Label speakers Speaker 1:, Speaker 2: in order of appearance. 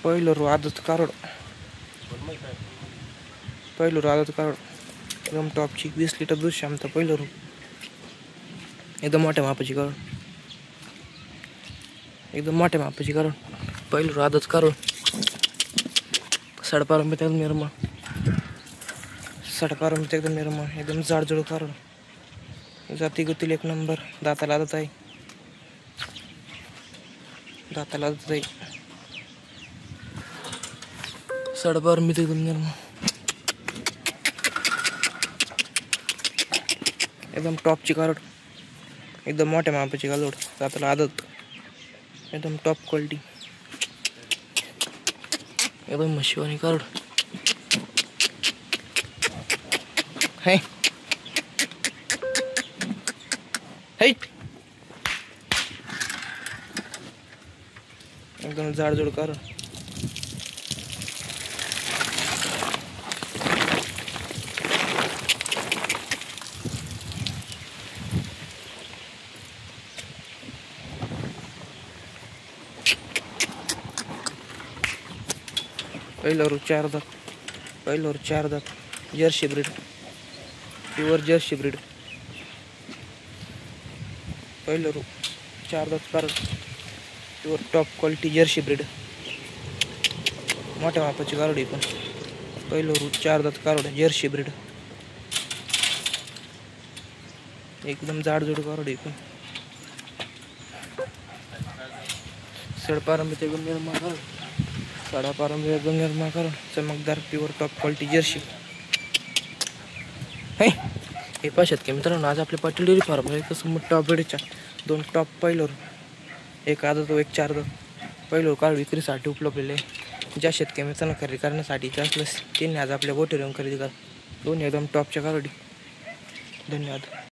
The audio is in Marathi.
Speaker 1: पहिलं रू आदत कारोड, पहिलं रू आदत कारोड एकदम टॉपची 20 लिटर दूध क्षमता. पहिलं रू एकदम मोठ्या मापाची कारोड, एकदम मोठ्या मापाची कारोड. पहिलं रू आदत कारोड सडपारंबीत एकदम निर्मळ, सडपारंबीत एकदम निर्मळ, एकदम जाडजूड कारोड. जाती गुतील एक नंबर. दाताला आदत आहे, दाताला आदत आहे. सडपारंबीत एकदम निर्मळ, एकदम टॉपची कारोड, एकदम मोठ्या मापाची कालोड. दाताला आदत, एकदम टॉप क्वालिटी, एकदम म्हशीवानी कारोड. है है एकदम जाडजूड कारोड. पहिलं रू 4 दात, पहिलं रू 4 दात. Jersey breed, pure Jersey breed. पहिलं रू 4 दात कारोड, pure top quality Jersey breed. मोठ्या मापाची कारोड पण. पहिलं रू 4 दात कारोड जर्सी ब्रीड, एकदम जाडजूड कारोड पण. सडपारंबीत एकदम निर्मळ कारोड, सडापारंबीत एकदम निर्मळ कारोड. चमकदार प्युअर टॉप क्वालिटी जर्सी. हे पाशात की मित्रांनो, आज आपल्या पाटील डेअरी फार्म कसं टॉप ब्रीडच्या 2 टॉप पहिलं रू, एक आदत व एक 4 दात. पहिलं कारोड विक्रीसाठी उपलब्ध आहे. ज्या शेतकरी मित्रांनो खरेदी करण्यासाठी असल्यास त्यांनी आज आपल्या गोठ्यावर येऊन खरेदी करा. दोन्ही एकदम टॉपच्या कारोडी. धन्यवाद.